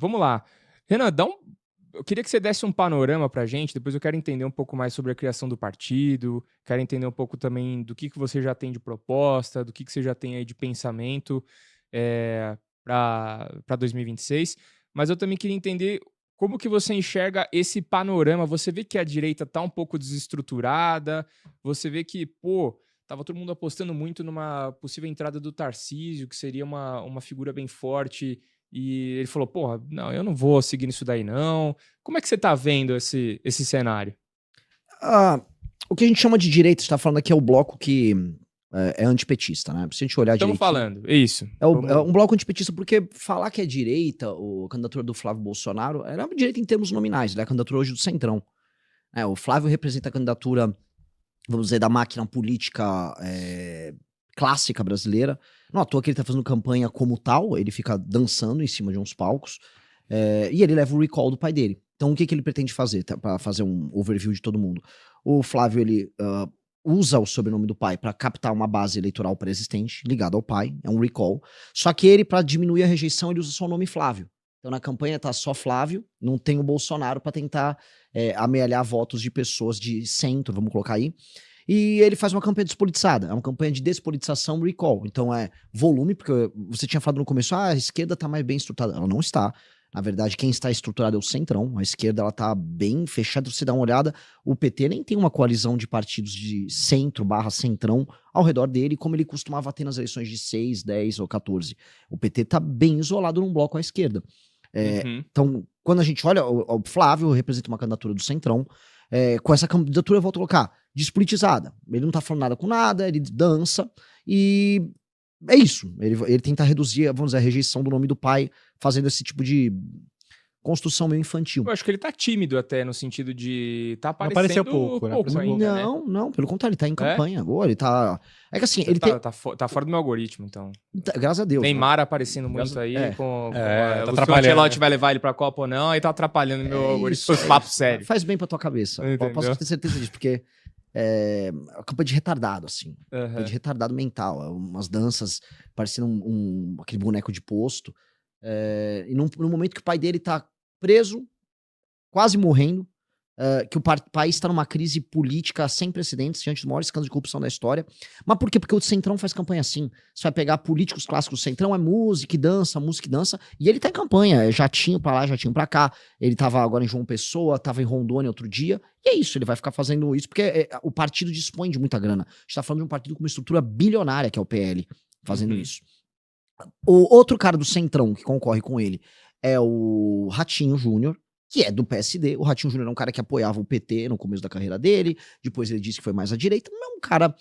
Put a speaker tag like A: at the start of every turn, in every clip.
A: vamos lá. Renan, eu queria que você desse um panorama pra gente, depois eu quero entender um pouco mais sobre a criação do partido, quero entender um pouco também do que você já tem de proposta, do que você já tem aí de pensamento para 2026, mas eu também queria entender como que você enxerga esse panorama. Você vê que a direita tá um pouco desestruturada, você vê que, pô, tava todo mundo apostando muito numa possível entrada do Tarcísio, que seria uma figura bem forte, e ele falou, porra, não, eu não vou seguir nisso daí não. Como é que você tá vendo esse cenário?
B: O que a gente chama de direita, você tá falando aqui, é o bloco que é antipetista, né? Se a gente olhar
A: Estamos
B: direitinho...
A: falando, é isso.
B: É um bloco antipetista porque falar que é direita, a candidatura do Flávio Bolsonaro, era direita em termos nominais, ele é a candidatura hoje do Centrão. O Flávio representa a candidatura, vamos dizer, da máquina política clássica brasileira. Não à toa que ele tá fazendo campanha como tal, ele fica dançando em cima de uns palcos, e ele leva o recall do pai dele. Então o que ele pretende fazer, para fazer um overview de todo mundo? O Flávio, ele usa o sobrenome do pai para captar uma base eleitoral pré-existente, ligada ao pai, é um recall. Só que ele, para diminuir a rejeição, ele usa só o nome Flávio. Então na campanha tá só Flávio, não tem o Bolsonaro para tentar amealhar votos de pessoas de centro, vamos colocar aí. E ele faz uma campanha despolitizada, é uma campanha de despolitização recall. Então é volume, porque você tinha falado no começo, a esquerda tá mais bem estruturada. Ela não está. Na verdade, quem está estruturado é o Centrão. A esquerda, ela tá bem fechada. Você dá uma olhada, o PT nem tem uma coalizão de partidos de centro/centrão ao redor dele, como ele costumava ter nas eleições de 6, 10 ou 14. O PT tá bem isolado num bloco à esquerda. Então, quando a gente olha, o Flávio representa uma candidatura do Centrão. Com essa candidatura, eu volto a colocar, despolitizada. Ele não tá falando nada com nada, ele dança, e é isso. Ele tenta reduzir, vamos dizer, a rejeição do nome do pai, fazendo esse tipo de construção meio infantil.
A: Eu acho que ele tá tímido até, no sentido de tá aparecendo
C: apareceu pouco, né?
A: ainda, né?
B: Não, pelo contrário, ele tá em campanha agora, ele tá... É que assim,
A: Você
B: ele
A: tá fora do meu algoritmo, então.
B: Graças a Deus.
A: Neymar aparecendo muito aí,
C: tá
A: o
C: atrapalhando,
A: Ancelotti vai levar ele pra Copa ou não, aí tá atrapalhando meu algoritmo, os papos sérios.
B: Faz bem pra tua cabeça.
A: Entendeu?
B: Posso ter certeza disso, porque a campanha de retardado, assim. Campanha de retardado mental. Umas danças parecendo aquele boneco de posto. E no momento que o pai dele tá preso, quase morrendo, que o país está numa crise política sem precedentes, diante dos maiores escândalos de corrupção da história. Mas por quê? Porque o Centrão faz campanha assim. Você vai pegar políticos clássicos do Centrão, é música e dança, e ele tá em campanha, é jatinho pra lá, jatinho pra cá. Ele tava agora em João Pessoa, tava em Rondônia outro dia, e é isso, ele vai ficar fazendo isso, porque o partido dispõe de muita grana. A gente tá falando de um partido com uma estrutura bilionária, que é o PL, fazendo isso. O outro cara do Centrão que concorre com ele é o Ratinho Júnior, que é do PSD. O Ratinho Júnior é um cara que apoiava o PT no começo da carreira dele, depois ele disse que foi mais à direita, mas é um cara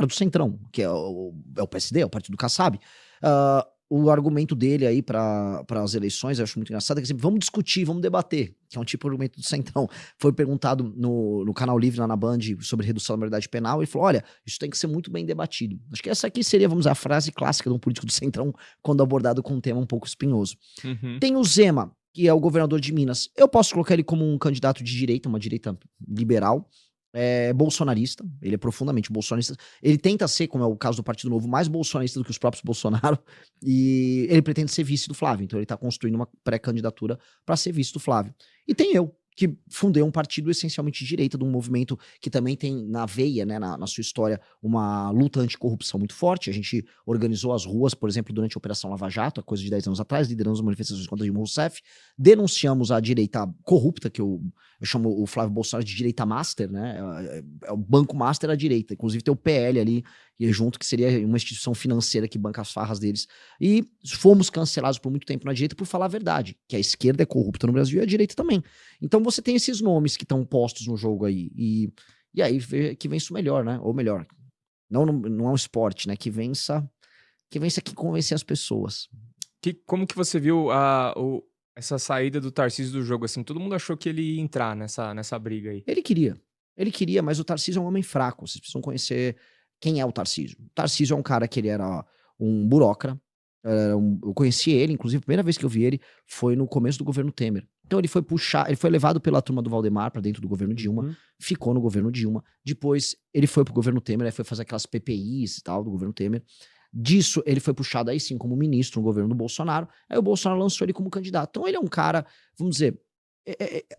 B: do Centrão, que é o PSD, é o partido do Kassab. O argumento dele aí para as eleições, eu acho muito engraçado, é que vamos discutir, vamos debater, que é um tipo de argumento do Centrão. Foi perguntado no Canal Livre, lá na Band, sobre redução da maioridade penal, e falou, olha, isso tem que ser muito bem debatido. Acho que essa aqui seria, vamos dizer, a frase clássica de um político do Centrão, quando abordado com um tema um pouco espinhoso. Tem o Zema, que é o governador de Minas. Eu posso colocar ele como um candidato de direita, uma direita liberal, bolsonarista, ele é profundamente bolsonarista. Ele tenta ser, como é o caso do Partido Novo, mais bolsonarista do que os próprios Bolsonaro, e ele pretende ser vice do Flávio, então ele tá construindo uma pré-candidatura para ser vice do Flávio. E tem eu, que fundei um partido essencialmente de direita, de um movimento que também tem na veia, né, na sua história, uma luta anticorrupção muito forte. A gente organizou as ruas, por exemplo, durante a Operação Lava Jato, há coisa de 10 anos atrás, lideramos manifestações contra Dilma Rousseff, denunciamos a direita corrupta, que eu chamo o Flávio Bolsonaro de direita master, né, é o banco master à direita, inclusive tem o PL ali, e junto, que seria uma instituição financeira que banca as farras deles. E fomos cancelados por muito tempo na direita por falar a verdade, que a esquerda é corrupta no Brasil e a direita também. Então você tem esses nomes que estão postos no jogo aí, e aí que vença o melhor, né? Ou melhor, não é um esporte, né? Que vença quem convencer as pessoas.
A: Como que você viu essa saída do Tarcísio do jogo? Assim, todo mundo achou que ele ia entrar nessa briga aí.
B: Ele queria, mas o Tarcísio é um homem fraco. Vocês precisam conhecer quem é o Tarcísio. O Tarcísio é um cara que ele era um burocrata. Eu conheci ele, inclusive, a primeira vez que eu vi ele foi no começo do governo Temer. Então ele foi levado pela turma do Valdemar para dentro do governo Dilma, ficou no governo Dilma. Depois ele foi pro governo Temer, aí foi fazer aquelas PPIs e tal do governo Temer. Disso, ele foi puxado aí sim como ministro no governo do Bolsonaro. Aí o Bolsonaro lançou ele como candidato. Então ele é um cara, vamos dizer,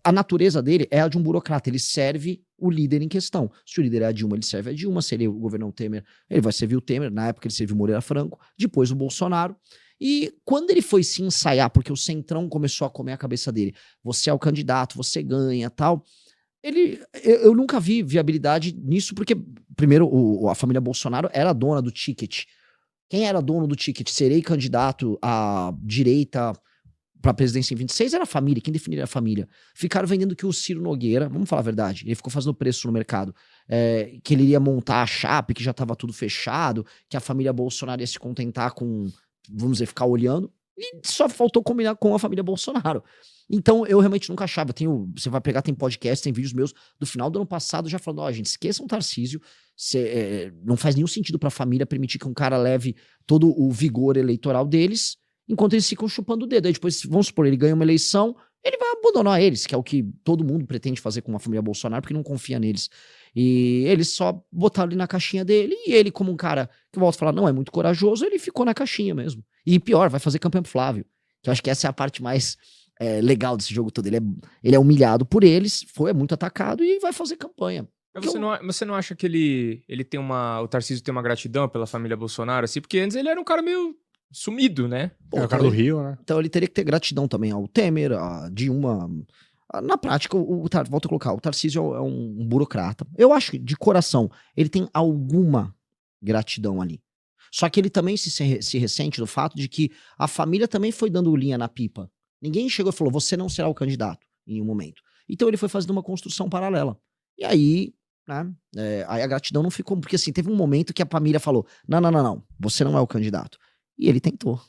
B: a natureza dele é a de um burocrata. Ele serve o líder em questão. Se o líder é a Dilma, ele serve a Dilma. Se ele é o governo Temer, ele vai servir o Temer. Na época ele serviu o Moreira Franco. Depois o Bolsonaro. E quando ele foi se ensaiar, porque o Centrão começou a comer a cabeça dele, você é o candidato, você ganha, tal. Eu nunca vi viabilidade nisso, porque primeiro a família Bolsonaro era dona do ticket. Quem era dono do ticket, serei candidato à direita para a presidência em 26, era a família. Quem definiria a família? Ficaram vendendo que o Ciro Nogueira, vamos falar a verdade, ele ficou fazendo preço no mercado, que ele ia montar a chapa, que já estava tudo fechado, que a família Bolsonaro ia se contentar com, vamos dizer, ficar olhando, e só faltou combinar com a família Bolsonaro. Então, eu realmente nunca achava. Você vai pegar, tem podcast, tem vídeos meus do final do ano passado já falando, gente, esqueçam o Tarcísio, não faz nenhum sentido pra família permitir que um cara leve todo o vigor eleitoral deles, enquanto eles ficam chupando o dedo. Aí depois, vamos supor, ele ganha uma eleição, ele vai abandonar eles, que é o que todo mundo pretende fazer com a família Bolsonaro, porque não confia neles. E eles só botaram ele na caixinha dele, e ele, como um cara, que eu volto a falar, não é muito corajoso, ele ficou na caixinha mesmo. E pior, vai fazer campanha pro Flávio, que eu acho que essa é a parte mais legal desse jogo todo. Ele é humilhado por eles, é muito atacado e vai fazer campanha.
A: Mas você não acha que ele tem o Tarcísio tem uma gratidão pela família Bolsonaro, assim? Porque antes ele era um cara meio sumido, né?
C: Pô, o cara do Rio, né?
B: Então ele teria que ter gratidão também ao Temer, a Dilma. Na prática, volto a colocar, o Tarcísio é um burocrata. Eu acho que, de coração, ele tem alguma gratidão ali. Só que ele também se ressente do fato de que a família também foi dando linha na pipa. Ninguém chegou e falou, você não será o candidato em um momento. Então ele foi fazendo uma construção paralela. E aí, né, aí a gratidão não ficou, porque assim, teve um momento que a família falou, não, você não é o candidato. E ele tentou.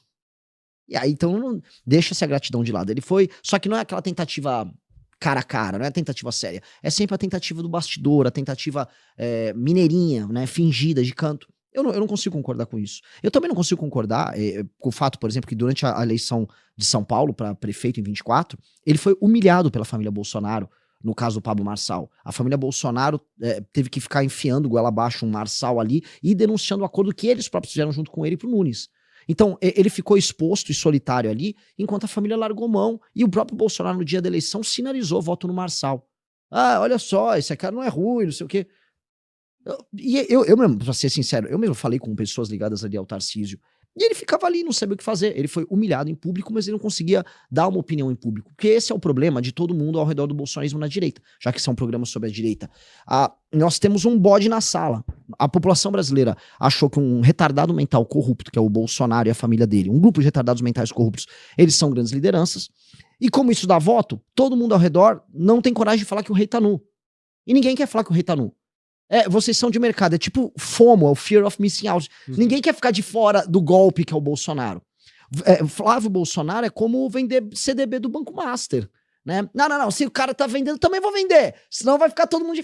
B: E aí, então, não deixa essa gratidão de lado. Ele foi, só que não é aquela tentativa cara a cara, não é a tentativa séria. É sempre a tentativa do bastidor, a tentativa mineirinha, né, fingida, de canto. Eu não consigo concordar com isso. Eu também não consigo concordar com o fato, por exemplo, que durante a eleição de São Paulo para prefeito em 24, ele foi humilhado pela família Bolsonaro, no caso do Pablo Marçal. A família Bolsonaro teve que ficar enfiando goela abaixo um Marçal ali e denunciando o acordo que eles próprios fizeram junto com ele pro Nunes. Então, ele ficou exposto e solitário ali, enquanto a família largou mão, e o próprio Bolsonaro, no dia da eleição, sinalizou voto no Marçal. Ah, olha só, esse cara não é ruim, não sei o quê. Eu mesmo, pra ser sincero, eu mesmo falei com pessoas ligadas ali ao Tarcísio, e ele ficava ali, não sabia o que fazer. Ele foi humilhado em público, mas ele não conseguia dar uma opinião em público. Porque esse é o problema de todo mundo ao redor do bolsonarismo na direita, já que esse é um programa sobre a direita. Nós temos um bode na sala. A população brasileira achou que um retardado mental corrupto, que é o Bolsonaro e a família dele, um grupo de retardados mentais corruptos, eles são grandes lideranças. E como isso dá voto, todo mundo ao redor não tem coragem de falar que o rei tá nu. E ninguém quer falar que o rei tá nu. Vocês são de mercado, é tipo FOMO, é o Fear of Missing Out. Ninguém quer ficar de fora do golpe que é o Bolsonaro. Flávio Bolsonaro é como vender CDB do Banco Master, né? Não, se o cara tá vendendo, também vou vender, senão vai ficar todo mundo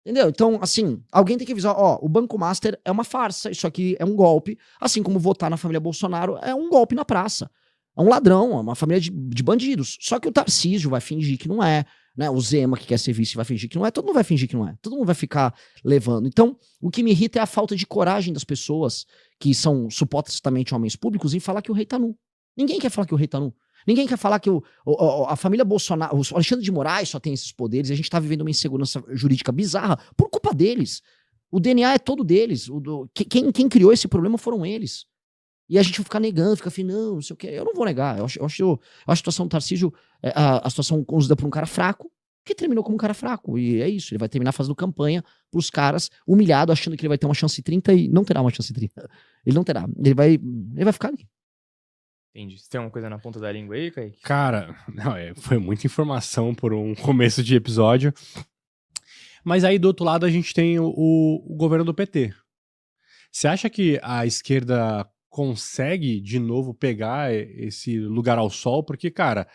B: Entendeu? Então, assim, alguém tem que avisar, o Banco Master é uma farsa, isso aqui é um golpe, assim como votar na família Bolsonaro é um golpe na praça. É um ladrão, é uma família de bandidos. Só que o Tarcísio vai fingir que não é, né? O Zema, que quer ser vice, vai fingir que não é. Todo mundo vai fingir que não é. Todo mundo vai ficar levando. Então, o que me irrita é a falta de coragem das pessoas que são supostamente homens públicos em falar que o rei tá nu. Ninguém quer falar que o rei tá nu. Ninguém quer falar que a família Bolsonaro, o Alexandre de Moraes só tem esses poderes e a gente tá vivendo uma insegurança jurídica bizarra por culpa deles. O DNA é todo deles. Quem criou esse problema foram eles. E a gente vai ficar negando, fica assim, não sei o que. Eu não vou negar. Eu acho a situação do Tarcísio, a situação conduzida por um cara fraco, que terminou como um cara fraco. E é isso. Ele vai terminar fazendo campanha pros caras, humilhado, achando que ele vai ter uma chance 30 e não terá uma chance 30. Ele não terá. Ele vai ficar ali.
A: Entendi. Você tem alguma coisa na ponta da língua aí, Kaique?
C: Cara, foi muita informação por um começo de episódio. Mas aí, do outro lado, a gente tem o governo do PT. Você acha que a esquerda consegue de novo pegar esse lugar ao sol? Porque, cara,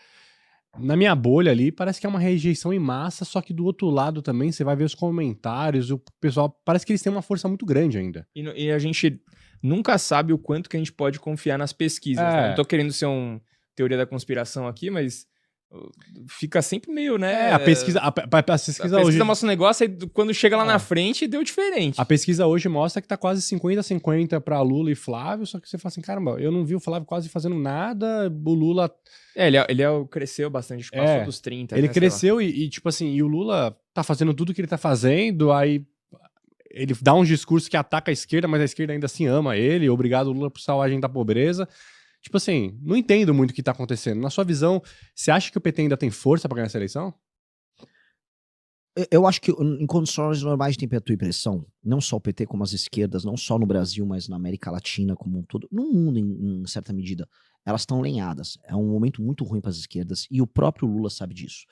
C: na minha bolha ali parece que é uma rejeição em massa, só que do outro lado também você vai ver os comentários, o pessoal, parece que eles têm uma força muito grande ainda.
A: E a gente nunca sabe o quanto que a gente pode confiar nas pesquisas. Né? Não tô querendo ser teoria da conspiração aqui, mas fica sempre meio, né?
C: A pesquisa hoje
A: mostra um negócio, aí quando chega lá na frente, deu diferente.
C: A pesquisa hoje mostra que tá quase 50-50 pra Lula e Flávio, só que você fala assim, caramba, eu não vi o Flávio quase fazendo nada, o Lula...
A: Ele cresceu bastante, passou dos 30.
C: Ele cresceu e, tipo assim, e o Lula tá fazendo tudo que ele tá fazendo, aí ele dá um discurso que ataca a esquerda, mas a esquerda ainda assim ama ele, obrigado Lula por salvar a gente da pobreza. Tipo assim, não entendo muito o que tá acontecendo. Na sua visão, você acha que o PT ainda tem força pra ganhar essa eleição?
B: Eu acho que em condições normais de temperatura e pressão, não só o PT como as esquerdas, não só no Brasil, mas na América Latina como um todo, no mundo em certa medida, elas estão lenhadas. É um momento muito ruim para as esquerdas e o próprio Lula sabe disso.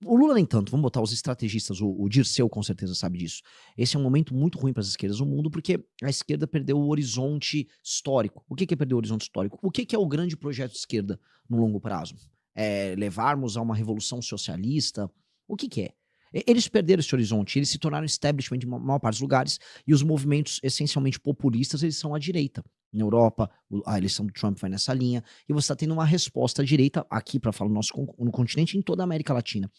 B: O Lula nem tanto, vamos botar os estrategistas, o Dirceu com certeza sabe disso. Esse é um momento muito ruim para as esquerdas no mundo porque a esquerda perdeu o horizonte histórico. O que é perder o horizonte histórico? O que é o grande projeto de esquerda no longo prazo? É levarmos a uma revolução socialista? O que é? Eles perderam esse horizonte, eles se tornaram establishment em maior parte dos lugares e os movimentos essencialmente populistas, eles são à direita. Na Europa, a eleição do Trump vai nessa linha e você está tendo uma resposta à direita aqui, para falar no continente, em toda a América Latina.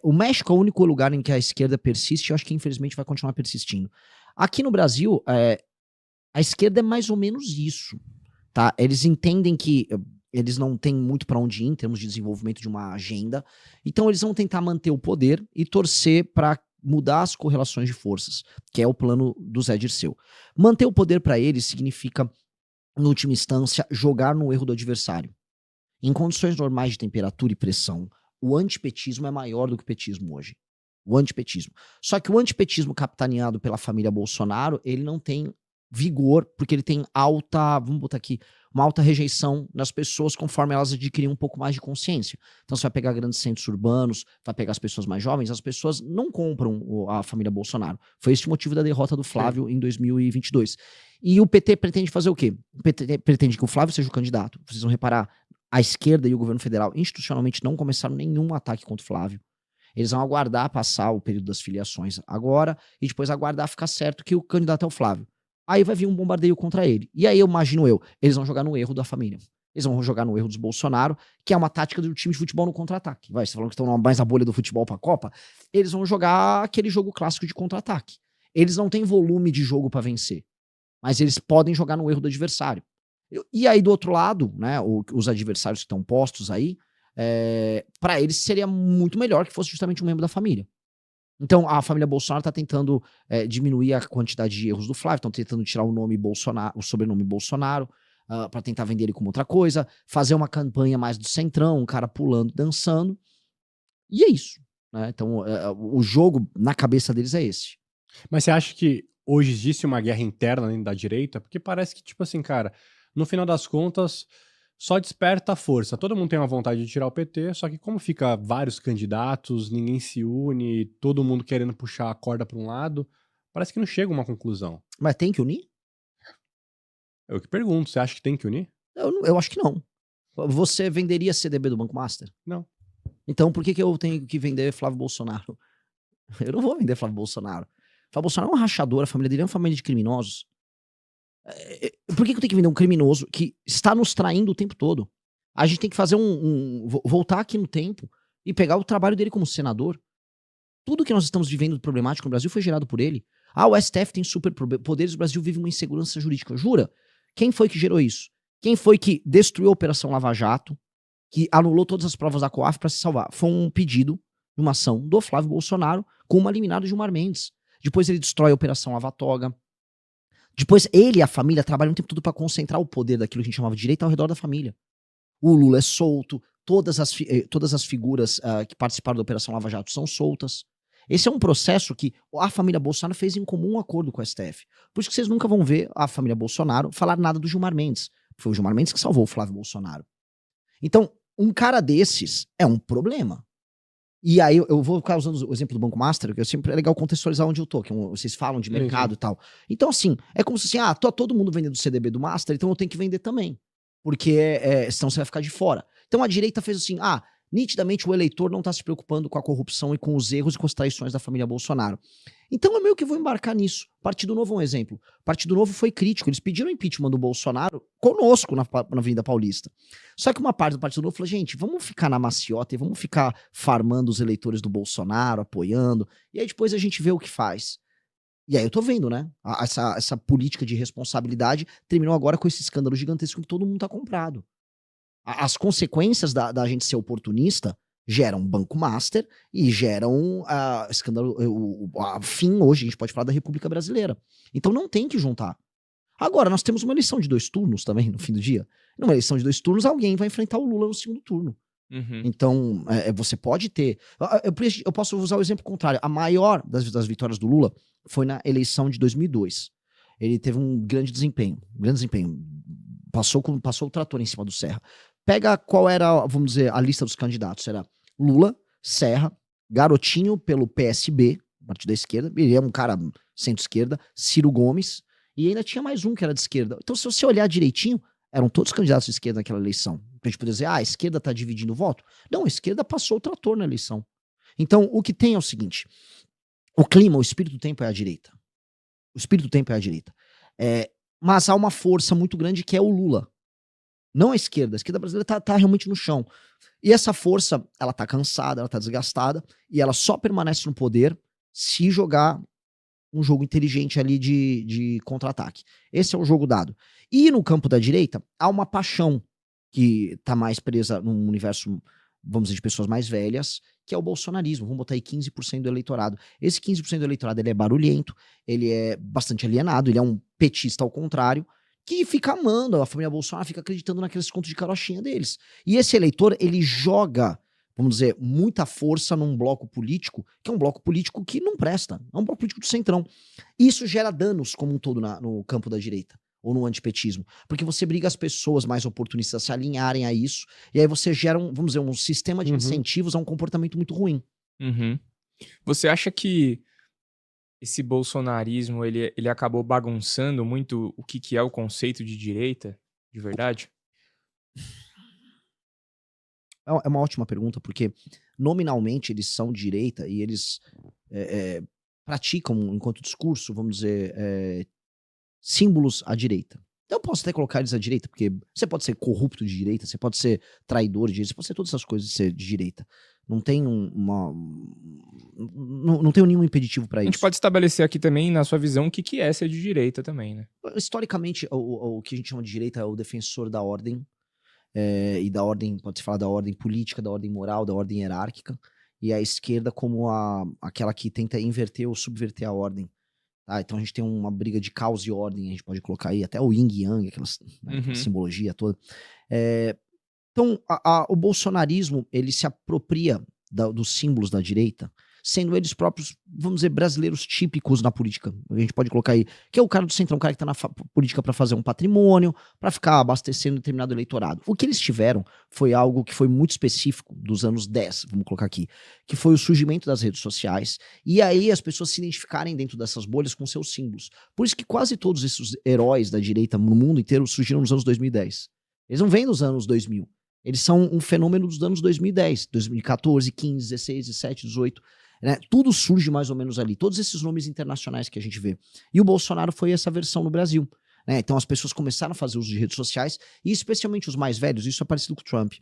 B: O México é o único lugar em que a esquerda persiste e eu acho que infelizmente vai continuar persistindo. Aqui no Brasil, a esquerda é mais ou menos isso. Tá? Eles entendem que eles não têm muito para onde ir em termos de desenvolvimento de uma agenda, então eles vão tentar manter o poder e torcer para mudar as correlações de forças, que é o plano do Zé Dirceu. Manter o poder para eles significa, em última instância, jogar no erro do adversário. Em condições normais de temperatura e pressão, o antipetismo é maior do que o petismo hoje. O antipetismo. Só que o antipetismo capitaneado pela família Bolsonaro, ele não tem vigor, porque ele tem vamos botar aqui, uma alta rejeição nas pessoas conforme elas adquirem um pouco mais de consciência. Então você vai pegar grandes centros urbanos, vai pegar as pessoas mais jovens, as pessoas não compram a família Bolsonaro. Foi esse o motivo da derrota do Flávio em 2022. E o PT pretende fazer o quê? O PT pretende que o Flávio seja o candidato. Vocês vão reparar, a esquerda e o governo federal institucionalmente não começaram nenhum ataque contra o Flávio. Eles vão aguardar passar o período das filiações agora e depois aguardar ficar certo que o candidato é o Flávio. Aí vai vir um bombardeio contra ele. E aí eles vão jogar no erro da família. Eles vão jogar no erro dos Bolsonaro, que é uma tática do time de futebol no contra-ataque. Você tá falando que estão mais na bolha do futebol pra Copa? Eles vão jogar aquele jogo clássico de contra-ataque. Eles não têm volume de jogo pra vencer, mas eles podem jogar no erro do adversário. E aí do outro lado, né, os adversários que estão postos aí, pra eles seria muito melhor que fosse justamente um membro da família. Então, a família Bolsonaro está tentando diminuir a quantidade de erros do Flávio, estão tentando tirar o nome Bolsonaro, o sobrenome Bolsonaro, para tentar vender ele como outra coisa, fazer uma campanha mais do centrão, um cara pulando, dançando. E é isso. Né? Então, o jogo na cabeça deles é esse.
C: Mas você acha que hoje existe uma guerra interna dentro da direita? Porque parece que, tipo assim, cara, no final das contas, só desperta a força. Todo mundo tem uma vontade de tirar o PT, só que como fica vários candidatos, ninguém se une, todo mundo querendo puxar a corda para um lado, parece que não chega a uma conclusão.
B: Mas tem que unir?
C: Eu que pergunto, você acha que tem que unir?
B: Eu acho que não. Você venderia CDB do Banco Master?
C: Não.
B: Então por que eu tenho que vender Flávio Bolsonaro? Eu não vou vender Flávio Bolsonaro. Flávio Bolsonaro é um rachador, a família dele é uma família de criminosos. Por que eu tenho que vender um criminoso que está nos traindo o tempo todo? A gente tem que fazer voltar aqui no tempo e pegar o trabalho dele como senador. Tudo que nós estamos vivendo problemático no Brasil foi gerado por ele. O STF tem superpoderes, o Brasil vive uma insegurança jurídica. Jura? Quem foi que gerou isso? Quem foi que destruiu a Operação Lava Jato, que anulou todas as provas da COAF para se salvar? Foi um pedido, uma ação do Flávio Bolsonaro com uma liminar do Gilmar Mendes. Depois ele destrói a Operação Lava Toga. Depois ele e a família trabalham o tempo todo para concentrar o poder daquilo que a gente chamava de direita ao redor da família. O Lula é solto, todas as figuras que participaram da Operação Lava Jato são soltas. Esse é um processo que a família Bolsonaro fez em comum acordo com o STF. Por isso que vocês nunca vão ver a família Bolsonaro falar nada do Gilmar Mendes. Foi o Gilmar Mendes que salvou o Flávio Bolsonaro. Então, um cara desses é um problema. E aí eu vou ficar usando o exemplo do Banco Master, que sempre é legal contextualizar onde eu tô, que vocês falam de mercado e tal. Então assim, é como se assim, todo mundo vendendo o CDB do Master, então eu tenho que vender também. Porque senão você vai ficar de fora. Então a direita fez assim, nitidamente o eleitor não tá se preocupando com a corrupção e com os erros e com as traições da família Bolsonaro. Então eu meio que vou embarcar nisso. Partido Novo é um exemplo. Partido Novo foi crítico, eles pediram impeachment do Bolsonaro conosco na Avenida Paulista. Só que uma parte do Partido Novo falou, gente, vamos ficar na maciota e vamos ficar farmando os eleitores do Bolsonaro, apoiando, e aí depois a gente vê o que faz. E aí eu tô vendo, né? Essa política de responsabilidade terminou agora com esse escândalo gigantesco que todo mundo tá comprado. As consequências da gente ser oportunista geram Banco Master e geram escândalo, fim hoje, a gente pode falar da República Brasileira. Então não tem que juntar. Agora, nós temos uma eleição de 2 turnos também, no fim do dia. Numa eleição de 2 turnos, alguém vai enfrentar o Lula no segundo turno. Então, você pode ter... Eu posso usar o exemplo contrário. A maior das vitórias do Lula foi na eleição de 2002. Ele teve um grande desempenho. Passou o trator em cima do Serra. Pega qual era, vamos dizer, a lista dos candidatos. Era Lula, Serra, Garotinho pelo PSB, partido da esquerda. Ele é um cara centro-esquerda. Ciro Gomes. E ainda tinha mais um que era de esquerda. Então, se você olhar direitinho, eram todos candidatos de esquerda naquela eleição. Pra gente poder dizer, a esquerda tá dividindo o voto. Não, a esquerda passou o trator na eleição. Então, o que tem é o seguinte. O clima, o espírito do tempo é a direita. O espírito do tempo é a direita. Mas há uma força muito grande que é o Lula. Não a esquerda. A esquerda brasileira tá realmente no chão. E essa força, ela tá cansada, ela tá desgastada, e ela só permanece no poder se jogar um jogo inteligente ali de contra-ataque. Esse é o jogo dado. E no campo da direita, há uma paixão que tá mais presa num universo, vamos dizer, de pessoas mais velhas, que é o bolsonarismo. Vamos botar aí 15% do eleitorado. Esse 15% do eleitorado, ele é barulhento, ele é bastante alienado, ele é um petista ao contrário, que fica amando a família Bolsonaro, fica acreditando naqueles contos de carochinha deles. E esse eleitor, ele joga, vamos dizer, muita força num bloco político, que é um bloco político que não presta, é um bloco político do centrão. E isso gera danos como um todo no campo da direita, ou no antipetismo, porque você briga as pessoas mais oportunistas a se alinharem a isso, e aí você gera, vamos dizer, um sistema de incentivos a um comportamento muito ruim.
A: Você acha que esse bolsonarismo, ele acabou bagunçando muito o que é o conceito de direita, de verdade?
B: É uma ótima pergunta, porque nominalmente eles são direita e eles praticam, enquanto discurso, vamos dizer, símbolos à direita. Então eu posso até colocar eles à direita, porque você pode ser corrupto de direita, você pode ser traidor de direita, você pode ser todas essas coisas de ser de direita. Não tem não tem nenhum impeditivo para isso.
A: A gente pode estabelecer aqui também, na sua visão, o que é ser de direita também, né?
B: Historicamente, o que a gente chama de direita é o defensor da ordem, e da ordem, pode-se falar da ordem política, da ordem moral, da ordem hierárquica, e a esquerda como aquela que tenta inverter ou subverter a ordem. Tá? Então a gente tem uma briga de caos e ordem, a gente pode colocar aí até o yin e yang, aquela simbologia toda. Então o bolsonarismo, ele se apropria dos símbolos da direita, sendo eles próprios, vamos dizer, brasileiros típicos na política. A gente pode colocar aí, que é o cara do centrão, o cara que tá na política para fazer um patrimônio, para ficar abastecendo determinado eleitorado. O que eles tiveram foi algo que foi muito específico dos anos 10, vamos colocar aqui, que foi o surgimento das redes sociais, e aí as pessoas se identificarem dentro dessas bolhas com seus símbolos. Por isso que quase todos esses heróis da direita no mundo inteiro surgiram nos anos 2010. Eles não vêm dos anos 2000. Eles são um fenômeno dos anos 2010, 2014, 15, 16, 17, 18... Né? Tudo surge mais ou menos ali. Todos esses nomes internacionais que a gente vê. E o Bolsonaro foi essa versão no Brasil. Né? Então as pessoas começaram a fazer uso de redes sociais, e especialmente os mais velhos, isso é parecido com o Trump.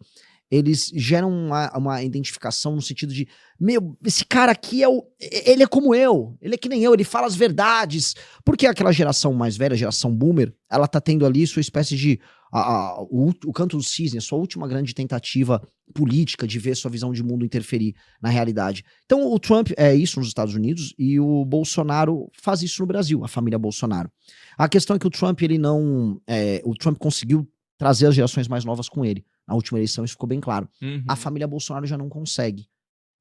B: Eles geram uma identificação no sentido de, meu, esse cara aqui ele é como eu, ele é que nem eu, ele fala as verdades. Porque aquela geração mais velha, a geração boomer, ela tá tendo ali sua espécie de o canto do cisne, a sua última grande tentativa política de ver sua visão de mundo interferir na realidade. Então o Trump é isso nos Estados Unidos e o Bolsonaro faz isso no Brasil, a família Bolsonaro. A questão é que o Trump, o Trump conseguiu trazer as gerações mais novas com ele. Na última eleição isso ficou bem claro. A família Bolsonaro já não consegue.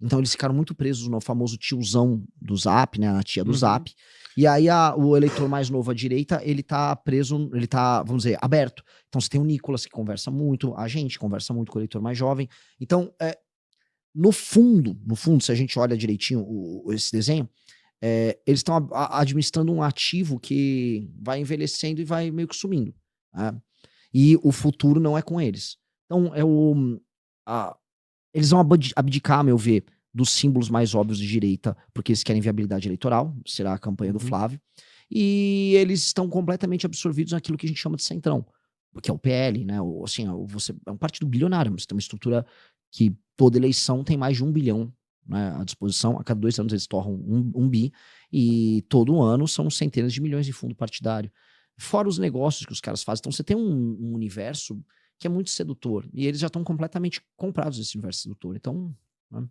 B: Então eles ficaram muito presos no famoso tiozão do Zap, né, a tia do Zap. E aí o eleitor mais novo à direita, ele tá preso, ele tá, vamos dizer, aberto. Então você tem o Nicolas, que conversa muito, a gente conversa muito com o eleitor mais jovem. Então, no fundo, se a gente olha direitinho esse desenho, eles estão administrando um ativo que vai envelhecendo e vai meio que sumindo. Né? E o futuro não é com eles. Então, eles vão abdicar, a meu ver, dos símbolos mais óbvios de direita, porque eles querem viabilidade eleitoral, será a campanha do Flávio, e eles estão completamente absorvidos naquilo que a gente chama de centrão, que é o PL, né? Assim, você é um partido bilionário, você tem uma estrutura que toda eleição tem mais de 1 bilhão, né, à disposição. A cada 2 anos eles torram 1 bi, e todo ano são centenas de milhões de fundo partidário. Fora os negócios que os caras fazem. Então você tem um universo que é muito sedutor, e eles já estão completamente comprados nesse universo sedutor. Então, né?